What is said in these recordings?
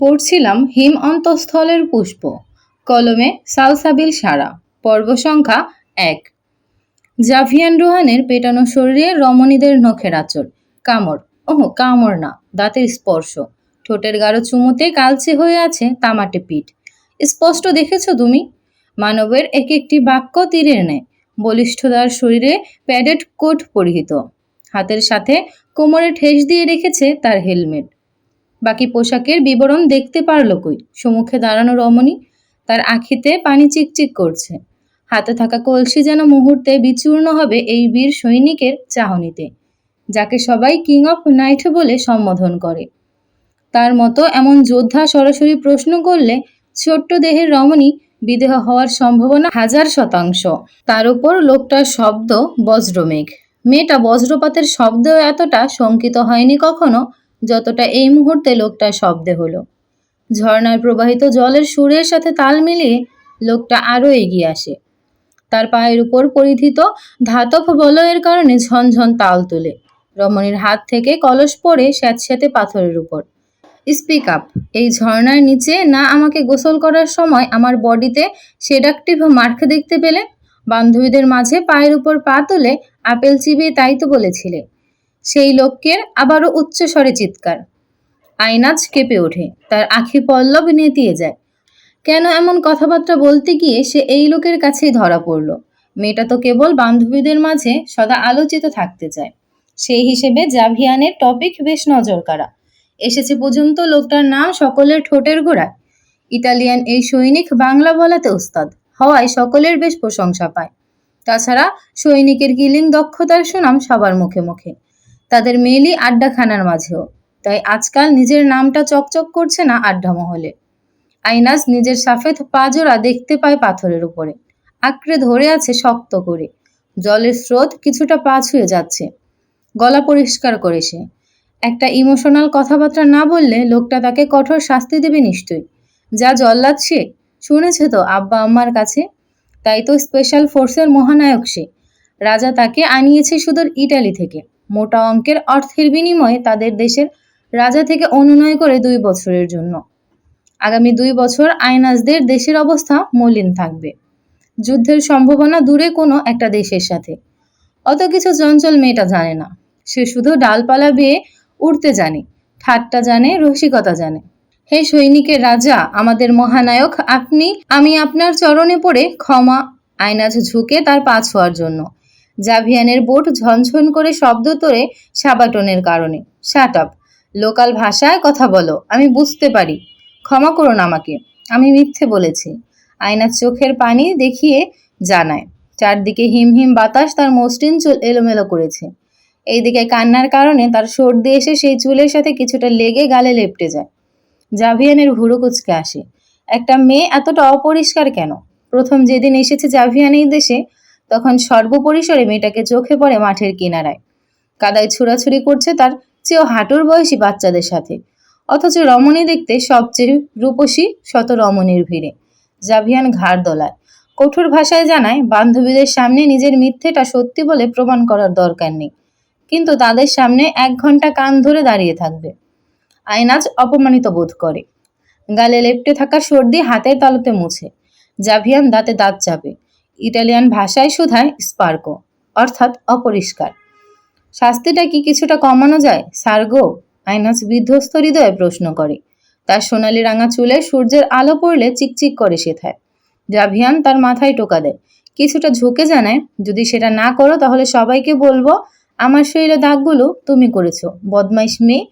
পড়ছিলাম হিম অন্তঃস্থলের পুষ্প, কলমে সালসাবিল সারা। পর্ব সংখ্যা ১। জাভিয়ান রোহানের পেটানো শরীরে রমণীদের নখের আঁচড়, কামড়, কামড় না, দাঁতের স্পর্শ, ঠোঁটের গাঢ় চুমুতে কালচে হয়ে আছে তামাটে পিঠ। স্পষ্ট দেখেছ তুমি? মানবের এক একটি বাক্য তীরের ন্যায়। বলিষ্ঠতার শরীরে প্যাডেড কোট পরিহিত, হাতের সাথে কোমরে ঠেস দিয়ে রেখেছে তার হেলমেট। বাকি পোশাকের বিবরণ দেখতে পারল কই? সম্মুখে দাঁড়ানো রমণী, তার আঁখিতে পানি চিকচিক করছে। হাতে থাকা কলসি যেন মুহূর্তে বিচূর্ণ হবে এই বীর সৈনিকের চাহনিতে, যাকে সবাই কিং অফ নাইট বলে সম্বোধন করে। তার মতো এমন যোদ্ধা সরাসরি প্রশ্ন করলে ছোট্ট দেহের রমণী বিদেহ হওয়ার সম্ভাবনা 1000%। তার উপর লোকটার শব্দ বজ্রমেঘ। মেয়েটা বজ্রপাতের শব্দেও এতটা শঙ্কিত হয়নি কখনো যতটা এই মুহূর্তে লোকটার শব্দে হলো। ঝর্ণার প্রবাহিত জলের সুরের সাথে তাল মিলিয়ে লোকটা আরও এগিয়ে আসে। তার পায়ের উপর পরিধিত ধাতব বলয়ের কারণে ঝনঝন তাল তোলে। রমণীর হাত থেকে কলস পড়ে স্যাঁতস্যাঁতে পাথরের উপর। Speak up. এই ঝর্ণার নিচে না আমাকে গোসল করার সময় আমার বডিতে সেডাকটিভ মার্ক দেখতে পেলে? বান্ধবীদের মাঝে পায়ের উপর পা তুলে আপেল চিবিয়ে তাই তো বলেছিলে। সেই লোকের আবারও উচ্চ স্বরে চিৎকার। আইনাজ কেঁপে ওঠে, তার আঁখি পল্লব নেতিয়ে যায়। কেন এমন কথাবার্তা বলতে গিয়ে সে এই লোকের কাছেই ধরা পড়ল? মেয়েটা তো কেবল বান্ধবীদের মাঝে সদা আলোচিত থাকতে চায়। সেই হিসেবে জাভিয়ানের টপিক বেশ নজর কাড়া। এসেছে পর্যন্ত লোকটার নাম সকলের ঠোঁটের গোড়ায়। ইটালিয়ান এই সৈনিক বাংলা বলাতে ওস্তাদ হওয়ায় সকলের বেশ প্রশংসা পায়। তাছাড়া সৈনিকের কিলিং দক্ষতার সুনাম সবার মুখে মুখে, তাদের মেলি আড্ডাখানার মাঝেও। তাই আজকাল নিজের নামটা চকচক করছে না আড্ডা মহলে। আইনাজ নিজের সাফেদ পাজোড়া দেখতে পায় পাথরের উপরে, আঁকড়ে ধরে আছে শক্ত করে। জলের স্রোত কিছুটা পা ছুঁয়ে যাচ্ছে। গলা পরিষ্কার করে সে একটা ইমোশনাল কথাবার্তা না বললে লোকটা তাকে কঠোর শাস্তি দেবে নিশ্চয়ই। যা জল্লাদ সে, শুনেছে তো আব্বা আম্মার কাছে। তাই তো স্পেশাল ফোর্সের মহানায়ক সে। রাজা তাকে আনিয়েছে সুদূর ইটালি থেকে, মোটা অঙ্কের অর্থের বিনিময়ে তাদের দেশের রাজা থেকে অনুনয় করে 2 বছরের জন্য। আগামী 2 বছর আইনাজদের দেশের অবস্থা মলিন থাকবে। যুদ্ধের সম্ভাবনা দূরে কোনো একটা দেশের সাথে। অত কিছু চঞ্চল মেয়েটা জানে না। সে শুধু ডালপালা বেয়ে উড়তে জানে, ঠাট্টা জানে, রসিকতা জানে। হে সৈনিকের রাজা, আমাদের মহানায়ক, আমি আপনার চরণে পড়ে ক্ষমা। আইনাজ ঝুঁকে তার পা ছোঁয়ার জন্য। জাভিয়ানের বোট ঝনঝন করে শব্দ তোলে সাবাটনের কারণে। Shut up. লোকাল ভাষায় কথা বলো, আমি বুঝতে পারি। ক্ষমা করুন আমাকে, আমি মিথ্যে বলেছি। আয়নার চোখের পানি দেখিয়ে জানায়। চারদিকে হিম হিম বাতাস তার মসৃণ চুল এলোমেলো করেছে। এইদিকে কান্নার কারণে তার সর্দি এসে সেই চুলের সাথে কিছুটা লেগে গালে লেপটে যায়। জাভিয়ানের ভুরু কুচকে আসে। একটা মেয়ে এতটা অপরিষ্কার কেন? প্রথম যেদিন এসেছে জাভিয়ান এই দেশে, তখন সর্বপরিসরে মেয়েটাকে চোখে পড়ে মাঠের কিনারায়। কাদায় ছুড়াছুড়ি করছে তার চেয়েও হাঁটুর বয়সী বাচ্চাদের সাথে। অথচ রমণী দেখতে সবচেয়ে রূপসী শত রমণীর ভিড়ে। জাভিয়ান ঘাড় দোলায়, কঠোর ভাষায় জানায় বান্ধবীদের সামনে নিজের মিথ্যেটা সত্যি বলে প্রমাণ করার দরকার নেই, কিন্তু তাদের সামনে 1 ঘন্টা কান ধরে দাঁড়িয়ে থাকবে। আইনাজ অপমানিত বোধ করে। গালে লেপ্টে থাকা সর্দি হাতের তালুতে মুছে। জাভিয়ান দাঁতে দাঁত চাপে। ইটালিয়ান ভাষায় শুধায় স্পার্কো, অর্থাৎ অপরিষ্কার। শাস্তিটা কি কিছুটা কমানো যায় সার্গো? আইনাজ বিধ্বস্ত হৃদয়ে প্রশ্ন করে। তার সোনালি রাঙা চুলে সূর্যের আলো পড়লে চিকচিক করে সেথায়। জাভিয়ান তার মাথায় টোকা দেয়, কিছুটা ঝুঁকে জানায়, যদি সেটা না করো তাহলে সবাইকে বলবো আমার শরীরে দাগগুলো তুমি করেছো, বদমাইশ মেয়ে।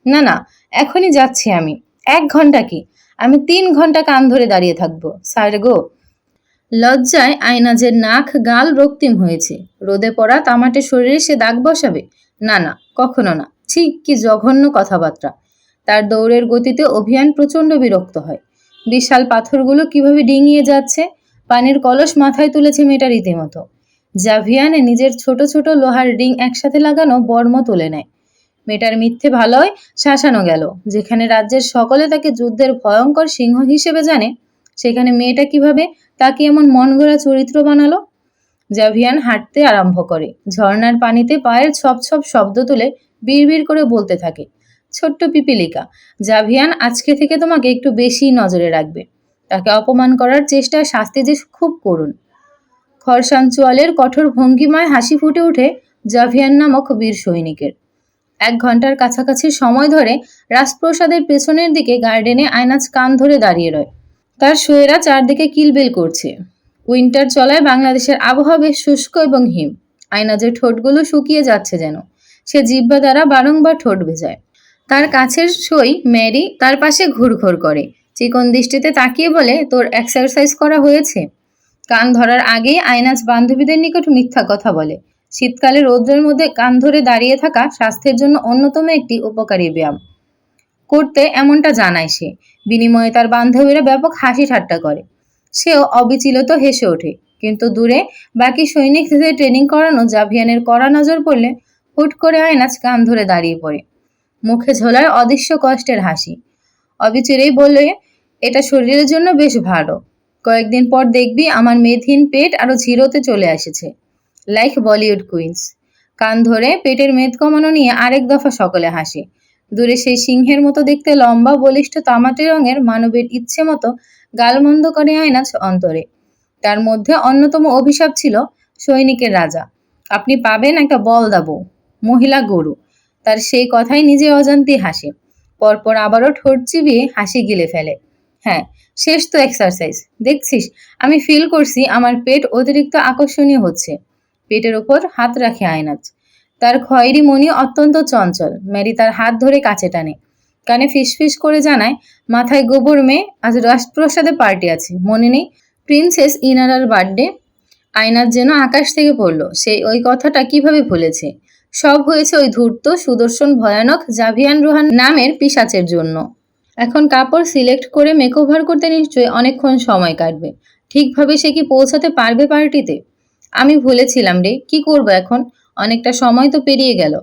না না, এখনই যাচ্ছি আমি। 1 ঘন্টা কি, আমি 3 ঘন্টা কান ধরে দাঁড়িয়ে থাকবো সার্গো। লজ্জায় আইনাজের নাক গাল রক্তিম হয়েছে। রোদে পড়া তামাটে শরীরে সে দাগ বসাবে? না না, কখনো না। ছি, কি জঘন্য কথাবার্তা। তার দৌড়ের গতিতে অভিয়ান প্রচণ্ড বিরক্ত হয়। বিশাল পাথরগুলো কিভাবে ডিঙিয়ে যাচ্ছে। পানির কলস মাথায় তুলেছে মেয়েটা রীতিমতো। জাভিয়ানে নিজের ছোট ছোট লোহার রিং একসাথে লাগানো বর্ম তুলে নেয়। মেয়েটার মিথ্যে ভালোয় শাসানো গেল। যেখানে রাজ্যের সকলে তাকে যুদ্ধের ভয়ঙ্কর সিংহ হিসেবে জানে, সেখানে মেয়েটা কিভাবে তাকে এমন মনগড়া চরিত্র বানালো? জাভিয়ান হাঁটতে আরম্ভ করে। ঝর্ণার পানিতে পায়ের ছপ ছপ শব্দ তুলে বিড়বিড় করে বলতে থাকে, ছোট্ট পিপিলিকা, জাভিয়ান আজকে থেকে তোমাকে একটু বেশি নজরে রাখবে। তাকে অপমান করার চেষ্টা শাস্তি যে খুব করুণ। খরসাঞ্চুয়ালের কঠোর ভঙ্গিমায় হাসি ফুটে ওঠে জাভিয়ান নামক বীর সৈনিকের। 1 ঘন্টার কাছাকাছি সময় ধরে রাজপ্রসাদের পেছনের দিকে গার্ডেনে আয়নাজ কান ধরে দাঁড়িয়ে রয়। তার শোয়েরা চারদিকে কিলবিল করছে। উইন্টার চলায় বাংলাদেশের আবহাওয়া বেশ শুষ্ক এবং হিম। আয়নাজের ঠোঁটগুলো শুকিয়ে যাচ্ছে যেন। সে জিহ্বা দ্বারা বারংবার ঠোঁট ভেজায়। তার কাছের সই ম্যারি তার পাশে ঘুরঘুর করে। চিকন দৃষ্টিতে তাকিয়ে বলে, তোর এক্সারসাইজ করা হয়েছে? কান ধরার আগেই আয়নাজ বান্ধবীদের নিকট মিথ্যা কথা বলে। শীতকালে রৌদ্রের মধ্যে কান ধরে দাঁড়িয়ে থাকা স্বাস্থ্যের জন্য অন্যতম একটি উপকারী ব্যায়াম করতে এমনটা জানায় সে। বিনিময়ে তার বান্ধবীরা ব্যাপক হাসি ঠাট্টা করে। সেও অবিচলিত হেসে ওঠে। কিন্তু দূরে বাকি সৈনিকদের ট্রেনিং করানো জাভিয়ানের কড়া নজর পড়লে হুট করে আয়নাজ কান ধরে দাঁড়িয়ে পড়ে। মুখে ঝোলায় অদৃশ্য কষ্টের হাসি। অবিচরেই বললে, এটা শরীরের জন্য বেশ ভালো। কয়েকদিন পর দেখবি আমার মেদহীন পেট আরো ঝিরোতে চলে এসেছে, লাইক বলিউড কুইন্স। কান ধরে পেটের মেদ কমানো নিয়ে আরেক দফা সকলে হাসে। দূরে সেই সিংহের মতো দেখতে লম্বা বলিষ্ঠ তামাটে রঙের মানবের ইচ্ছে মতো গালমন্দ করে আয়নাজ অন্তরে। তার মধ্যে অন্যতম অভিশাপ ছিল সৈনিকের রাজা। আপনি পাবেন একটা বলদা বউ, মহিলা গরু। তার সেই কথাই নিজে অজান্তে হাসে। পরপর আবারও ঠোঁট চিবিয়ে হাসি গিলে ফেলে। হ্যাঁ, শেষ তো এক্সারসাইজ। দেখছিস, আমি ফিল করছি আমার পেট অতিরিক্ত আকর্ষণীয় হচ্ছে। পেটের ওপর হাত রাখে আয়নাজ। তার খয়েরি মনি অত্যন্ত চঞ্চল। ম্যারি তার হাত ধরে কাছে টানে। কানে ফিসফিস করে জানায়, মাথায় গোবর মেয়ে, আজ রাজপ্রসাদে পার্টি আছে, মনে নেই? Princess ইনারার birthday. আয়নাজ যেন আকাশ থেকে পড়ল। সে ওই কথাটা কিভাবে ভুলেছে? সব হয়েছে ওই ধূর্ত সুদর্শন ভয়ানক জাভিয়ান রোহান নামের পিশাচের জন্য। এখন কাপড় সিলেক্ট করে মেকওভার করতে নিশ্চয়ই অনেকক্ষণ সময় কাটবে। ঠিকভাবে সে কি পৌঁছাতে পারবে পার্টিতে? আমি ভুলেছিলাম রে, কি করব এখন? অনেকটা সময় তো পেরিয়ে গেল।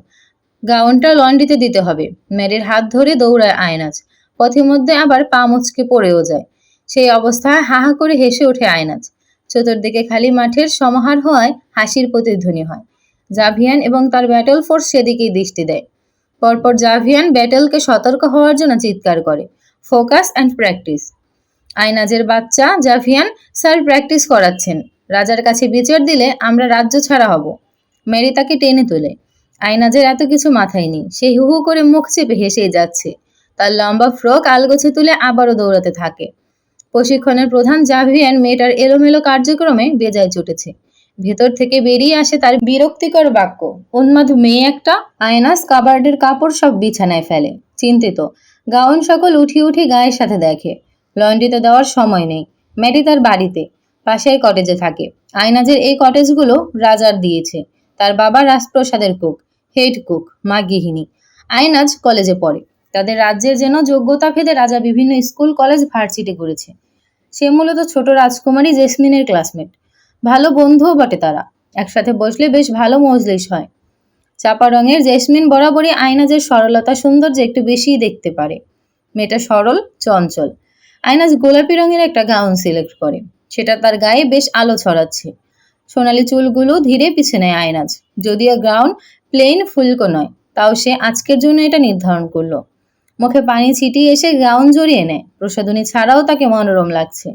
গাউনটা লন্ড্রিতে দিতে হবে। ম্যারির হাত ধরে দৌড়ায় আয়নাজ। পথে মধ্যে আবার পা মুচকে পড়েও যায়। সেই অবস্থায় হাহা করে হেসে ওঠে আয়নাজ। চতুর্দিকে খালি মাঠের সমাহার হওয়ায় হাসির প্রতিধ্বনি হয়। জাভিয়ান এবং তার ব্যাটল ফোর্স সেদিকেই দৃষ্টি দেয়। পরপর জাভিয়ান ব্যাটেলকে সতর্ক হওয়ার জন্য চিৎকার করে, ফোকাস অ্যান্ড প্র্যাকটিস। আয়নাজের বাচ্চা জাভিয়ান, স্যার প্র্যাকটিস করাচ্ছেন। রাজার কাছে বিচার দিলে আমরা রাজ্য ছাড়া হব। ম্যারি তাকে টেনে তোলে। আয়নাজের এত কিছু মাথায় নেই। সে হু হু করে মুখ চেপে হেসেই যাচ্ছে। তার লম্বা ফ্রক আলগোছে তুলে আবারও দৌড়াতে থাকে। প্রশিক্ষণের প্রধান জাভিয়ান মেয়েটার এলোমেলো কার্যক্রমে বেজায় চটেছে। ভেতর থেকে বেরিয়ে আসে তার বিরক্তিকর বাক্য, উন্মাদ মেয়ে একটা। আয়নাজ কাবার্ডের কাপড় সব বিছানায় ফেলে। চিন্তিত। গাউন সকল উঠি উঠি গায়ের সাথে দেখে। লন্ড্রিতে দেওয়ার সময় নেই। ম্যারি তার বাড়িতে, পাশের কটেজে থাকে। আয়নাজের এই কটেজগুলো রাজার দিয়েছে। তার বাবা রাজপ্রসাদের কুক, হেড কুক, মা গৃহিণী। আয়নাজ কলেজে পড়ে। তাদের রাজ্যের যেন যোগ্যতা ভেদে রাজা বিভিন্ন স্কুল কলেজ ভার্সিটি করেছে। সে মূলত ছোট রাজকুমারী জেসমিনের ক্লাসমেট। ভালো বন্ধুও বটে তারা। একসাথে বসলে বেশ ভালো মজলিস হয়। চাপা রঙের জেসমিন বরাবরই আয়নাজের সরলতা সৌন্দর্য একটু বেশিই দেখতে পারে। মেয়েটা সরল, চঞ্চল। আয়নাজ গোলাপি রঙের একটা গাউন সিলেক্ট করে। সেটা তার গায়ে বেশ আলো ছড়াচ্ছে। সোনালি চুলগুলো ধীরে পিছে নেয় আয়নাজ। যদিও গাউন প্লেন ফুলকো নয়, তাও সে আজকের জন্য এটা নির্ধারণ করলো। মুখে পানি ছিটিয়ে এসে গাউন জড়িয়ে নেয়। প্রসাধনী ছাড়াও তাকে মনোরম লাগছে,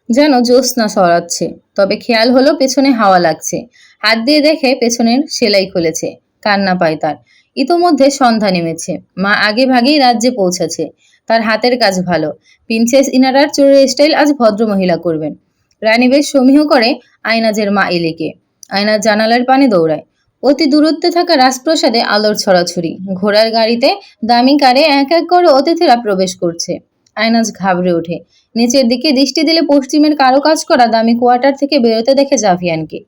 যেন জ্যোৎস্না সরাচ্ছে। তবে খেয়াল হলো পেছনে হাওয়া লাগছে। হাত দিয়ে দেখে পেছনের সেলাই খুলেছে। কান্না পায় তার। ইতোমধ্যে সন্ধ্যা নেমেছে। মা আগে ভাগেই রাজ্যে পৌঁছেছে। তার হাতের কাজ ভালো। প্রিন্সেস ইনারার চোরের স্টাইল আজ ভদ্রমহিলা করবেন। রানী বেশ সমীহ করে আয়নাজের মা এলিকে। আয়নাজ জানালার পানে দৌড়ায়। অতি দূরত্বে থাকা রাজপ্রসাদে আলোর ছড়াছড়ি। ঘোড়ার গাড়িতে দামি কারে এক এক করে অতিথিরা প্রবেশ করছে। আয়নাজ ঘাবড়ে ওঠে। নিচের দিকে দৃষ্টি দিলে পশ্চিমের কারুকাজ করা দামি কোয়ার্টার থেকে বেরোতে দেখে জাভিয়ানকে।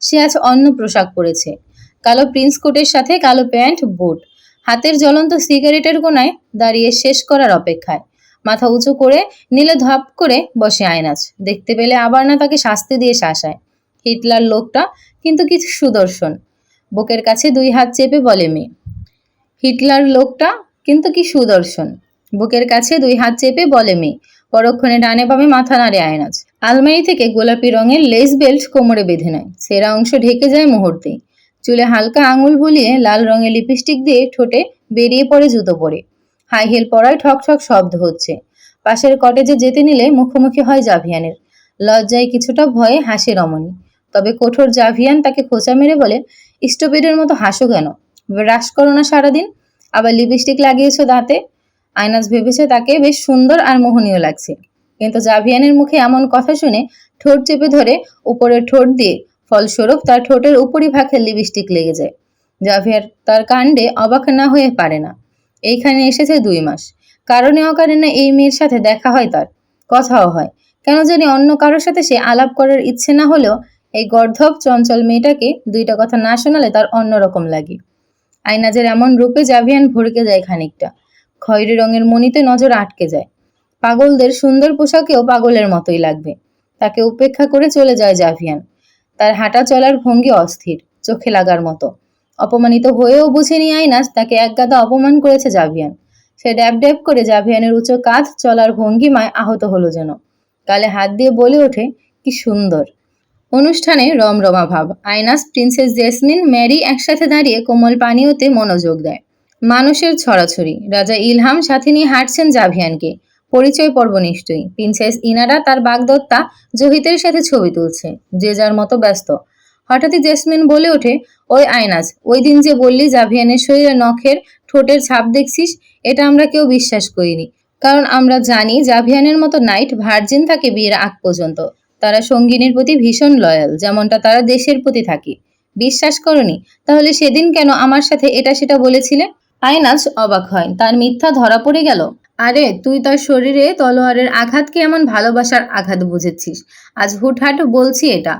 সে আজ অন্য পোশাক পরেছে। কালো প্রিন্স কোটের সাথে কালো প্যান্ট, বুট। হাতের জ্বলন্ত সিগারেটের কোনায় দাঁড়িয়ে শেষ করার অপেক্ষায়। মাথা উঁচু করে নিলে ধপ করে বসে আয়নাজ। দেখতে পেলে আবার না তাকে শাস্তি দিয়ে শাসায়। হিটলার লোকটা কিন্তু কিছু সুদর্শন। বুকের কাছে 2 হাত চেপে বলে মেয়ে। হিটলার লোকটা কিন্তু কি সুদর্শন। বুকের কাছে 2 হাত চেপে বলে মেয়ে। পরক্ষণে ডানে বামে মাথা নাড়ে আয়নাজ। আলমারি থেকে গোলাপি রঙের লেস বেল্ট কোমরে বেঁধে নেয়। সেরা অংশ ঢেকে যায় মুহূর্তেই। চুলে হালকা আঙুল বুলিয়ে লাল রঙের লিপস্টিক দিয়ে ঠোঁটে বেরিয়ে পড়ে জুতো পরে। হাই হিল পরায় ঠক ঠক শব্দ হচ্ছে। পাশের কটেজে যেতে নিলে মুখোমুখি হয় জাভিয়ানের। লজ্জায় কিছুটা ভয়ে হাসে রমণী। তবে কঠোর জাভিয়ান তাকে খোঁচা মেরে বলে, স্টুপিডের মতো হাসো কেন? ব্রাশ করো না সারাদিন? আবার লিপস্টিক লাগিয়েছো দাঁতে? আইনাজ ভেবেছে তাকে বেশ সুন্দর আর মোহনীয় লাগছে, কিন্তু জাভিয়ানের মুখে এমন কথা শুনে ঠোঁট চেপে ধরে উপরের ঠোঁট দিয়ে, ফলস্বরূপ তার ঠোঁটের উপরিভাগে লিপস্টিক লেগে যায়। জাভিয়ার তার কাণ্ডে অবাক না হয়ে পারে না। এইখানে এসেছে 2 মাস, কারণে অকারণে এই মেয়ের সাথে দেখা হয়, তার কথাও হয়। কেন জানি অন্য কারোর সাথে সে আলাপ করার ইচ্ছে না হলেও এই গর্ধব চঞ্চল মেয়েটাকে 2টা কথা না শোনালে তার অন্যরকম লাগে। আইনাজের এমন রূপে জাভিয়ান ভড়কে যায় খানিকটা। খয়েরি রঙের মণিতে নজর আটকে যায়। পাগলদের সুন্দর পোশাকেও পাগলের মতোই লাগবে। তাকে উপেক্ষা করে চলে যায় জাভিয়ান। তার হাঁটা চলার ভঙ্গি অস্থির, চোখে লাগার মতো। অপমানিত হয়েও বুঝেনি আইনাজ তাকে একগাদা অপমান করেছে জাভিয়ান। সে ড্যাব ড্যাব করে জাভিয়ানের উঁচু কাঁধ চলার ভঙ্গিমায় আহত হলো যেন। গালে হাত দিয়ে বলে ওঠে, কি সুন্দর। অনুষ্ঠানে রমরমা ভাব। আইনাস, প্রিন্সেস জেসমিন, ম্যারি একসাথে দাঁড়িয়ে কোমল পানীয়তে মনোযোগ দেয়। মানুষের ছড়াছড়ি। রাজা ইলহাম সাথে নিয়ে হাঁটছেন জাভিয়ানকে। পরিচয় পর্ব নিশ্চয়ই। প্রিন্সেস ইনারা তার বাগদত্তা জহিতের সাথে ছবি তুলছে। যে যার মতো ব্যস্ত। হঠাৎই জেসমিন বলে ওঠে, ওই আইনাস, ওই দিন যে বললি জাভিয়ানের শরীরে নখের ঠোঁটের ছাপ দেখছিস, এটা আমরা কেউ বিশ্বাস করিনি। কারণ আমরা জানি জাভিয়ানের মতো নাইট ভার্জিন থাকে বিয়ের আগ পর্যন্ত। তারা সঙ্গিনীর প্রতি ভীষণ লয়াল, যেমনটা তারা দেশের প্রতি থাকে। বিশ্বাস করনি? তাহলে সেদিন কেন আমার সাথে এটা সেটা বলেছিলে? আইনাজ অবাক হয়, তার মিথ্যা ধরা পড়ে গেল। আরে তুই তার শরীরে তলোয়ারের আঘাতকে এমন ভালোবাসার আঘাত বুঝেছিস। আজ হুটহাট বলছি এটা,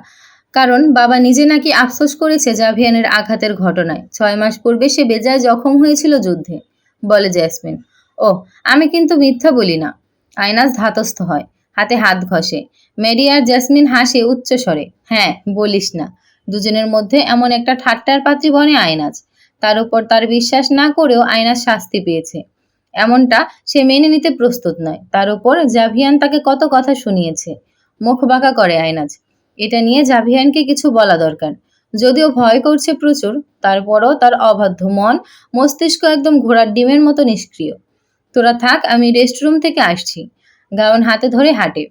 কারণ বাবা নিজে নাকি আফসোস করেছে জাভিয়ানের আঘাতের ঘটনায়। 6 মাস পূর্বে সে বেজায় জখম হয়েছিল যুদ্ধে, বলে জেসমিন। ও, আমি কিন্তু মিথ্যা বলি না। আইনাজ ধাতস্থ হয়, হাতে হাত ঘষে। মেরি আর জেসমিন হাসে উচ্চ স্বরে। হ্যাঁ, বলিস না। দুজনের মধ্যে এমন একটা ঠাট্টার পাত্রী বনে আইনাজ। তার উপর তার বিশ্বাস না করেও আইনাজ শাস্তি পেয়েছে, এমনটা সে মেনে নিতে প্রস্তুত নয়। তার উপর জাভিয়ান তাকে কত কথা শুনিয়েছে। মুখ বাঁকা করে আইনাজ। এটা নিয়ে জাভিয়ানকে কিছু বলা দরকার। যদিও ভয় করছে প্রচুর, তারপরও তার অবাধ্য মন মস্তিষ্ক একদম ঘোড়ার ডিমের মতো নিষ্ক্রিয়। তোরা থাক, আমি রেস্টরুম থেকে আসছি। গাউন হাতে ধরে হাঁটে।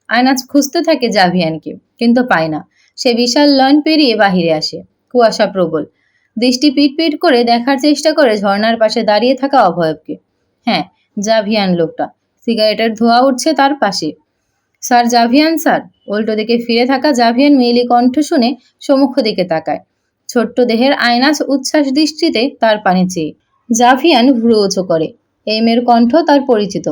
আয়নাজ খুঁজতে থাকে জাভিয়ানকে, কিন্তু পায় না। সে বিশাল লন পেরিয়ে বাহিরে আসে। কুয়াশা প্রবল। দৃষ্টি পিট করে দেখার চেষ্টা করে ঝর্ণার পাশে দাঁড়িয়ে থাকা অভয়বকে। হ্যাঁ, জাভিয়ান লোকটা। সিগারেটের ধোঁয়া উঠছে তার পাশে। স্যার জাভিয়ান স্যার। উল্টো দিকে ফিরে থাকা জাভিয়ান মেয়েলি কণ্ঠ শুনে সম্মুখ দিকে তাকায়। ছোট্ট দেহের আয়নাজ উচ্ছ্বাস দৃষ্টিতে তার পানে চেয়ে। জাভিয়ান ভ্রু উঁচু করে। এই মেয়ের কণ্ঠ তার পরিচিত।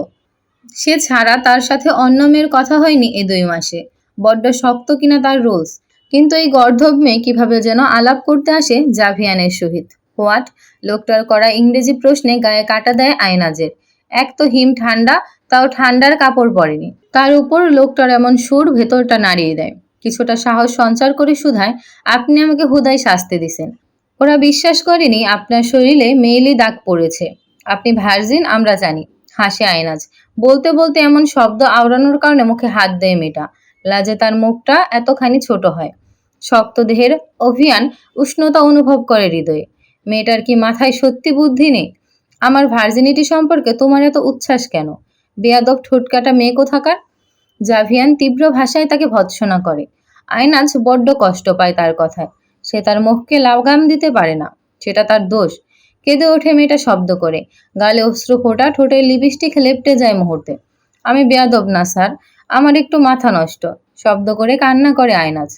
সে ছাড়া তার সাথে অন্য মেয়ের কথা হয়নি এই 2 মাসে। বড্ড শক্ত কিনা তার রোলস। কিন্তু এই গর্ধব মেয়ে কিভাবে যেন আলাপ করতে আসে জাভিয়ানের সহিত। হোয়াট? লোকটার করা ইংরেজি প্রশ্নে গায়ে কাটা দেয় আয়নাজের। এক তো হিম ঠান্ডা, তাও ঠান্ডার কাপড় পরেনি। তার উপর লোকটার এমন সুর ভেতরটা নাড়িয়ে দেয়। কিছুটা সাহস সঞ্চার করে শুধায়, আপনি আমাকে হুদাই শাস্তি দিছেন। ওরা বিশ্বাস করেনি আপনার শরীরে মেইলি দাগ পড়েছে। আপনি ভার্জিন আমরা জানি। হাসে আয়নাজ। বলতে বলতে এমন শব্দ আওড়ানোর কারণে মুখে হাত দেয় মেয়েটা। লাজে তার মুখটা এতখানি ছোট হয়। শক্ত দেহের অভিয়ান উষ্ণতা অনুভব করে হৃদয়ে। মেয়েটার কি মাথায় সত্যি বুদ্ধি নেই? আমার ভার্জিনিটি সম্পর্কে তোমার এত উচ্ছ্বাস কেন? বেয়াদব ঠোঁটকাটা মেয়ে কোথাকার। জাভিয়ান তীব্র ভাষায় তাকে ভৎসনা করে। আয়নাজ বড্ড কষ্ট পায় তার কথায়। সে তার মুখকে লাগাম দিতে পারে না। সেটা তার দোষ। কেঁদে ওঠে মেয়েটা শব্দ করে। গালে অশ্রু ফোটা, ঠোঁটে লিপস্টিক লেপ্টে যায় মুহূর্তে। আমি বেয়াদব না স্যার, আমার একটু মাথা নষ্ট। শব্দ করে কান্না করে আয়নাজ।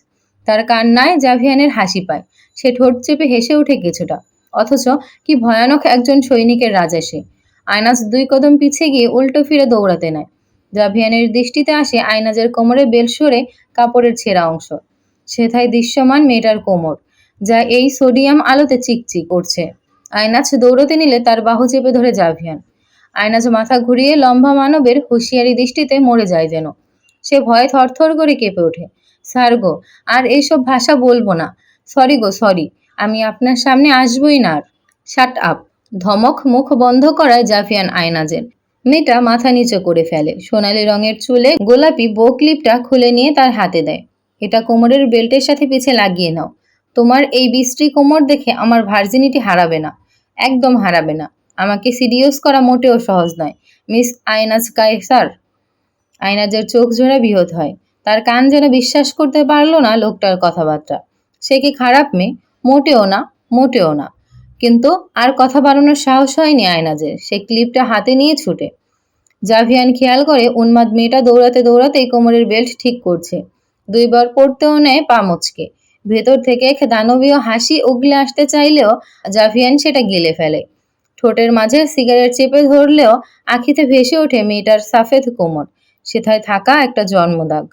তার কান্নায় জাভিয়ানের হাসি পায়। সে ঠোঁট চেপে হেসে ওঠে কিছুটা। অথচ কি ভয়ানক একজন সৈনিকের রাজা সে। আয়নাজ 2 কদম পিছিয়ে গিয়ে উল্টো ফিরে দৌড়াতে নেয়। জাভিয়ানের দৃষ্টিতে আসে আয়নাজের কোমরে বেল সরে কাপড়ের ছেঁড়া অংশ। সেথায় দৃশ্যমান মেয়েটার কোমর, যা এই সোডিয়াম আলোতে চিকচিক করছে। আয়নাজ দৌড়তে নিলে তার বাহু চেপে ধরে জাভিয়ান। আয়নাজ মাথা ঘুরিয়ে লম্বা মানবের হুঁশিয়ারি দৃষ্টিতে মরে যায় যেন। সে ভয়ে থরথর করে কেঁপে ওঠে। স্যার গো, আর এইসব ভাষা বলবো না। সরি গো, সরি। আমি আপনার সামনে আসবই না আর। Shut up. ধমক মুখ বন্ধ করায় জাভিয়ান আয়নাজের। মেয়েটা মাথা নিচু করে ফেলে। সোনালি রঙের চুলে গোলাপি বো ক্লিপটা খুলে নিয়ে তার হাতে দেয়। এটা কোমরের বেল্টের সাথে পিছে লাগিয়ে নাও। তোমার এই বিশ্রী কোমর দেখে আমার ভার্জিনিটি হারাবে না। একদম হারাবে না। আমাকে সিডিউস করা মোটেও সহজ নয়, মিস আইনাজ কায়সার। আইনাজের চোখ জোড়া বিহত হয়। তার কান যেন বিশ্বাস করতে পারল না লোকটার কথাবার্তা। সে কি খারাপ মেয়ে? মোটেও না, মোটেও না। কিন্তু আর কথা বাড়ানোর সাহস হয়নি আয়নাজের। সে ক্লিপটা হাতে নিয়ে ছুটে। জাভিয়ান খেয়াল করে উন্মাদ মেয়েটা দৌড়াতে দৌড়াতেই কোমরের বেল্ট ঠিক করছে। 2 বার পড়তেও নেয় পা মুচকে। ভেতর থেকে এক দানবীয় হাসি উগলে আসতে চাইলেও জাভিয়ান সেটা গিলে ফেলে। ঠোঁটের মাঝে সিগারেট চেপে ধরলেও আখিতে ভেসে ওঠে মেয়েটার সাফেদ কোমর, সেথায় থাকা একটা জন্মদাগ।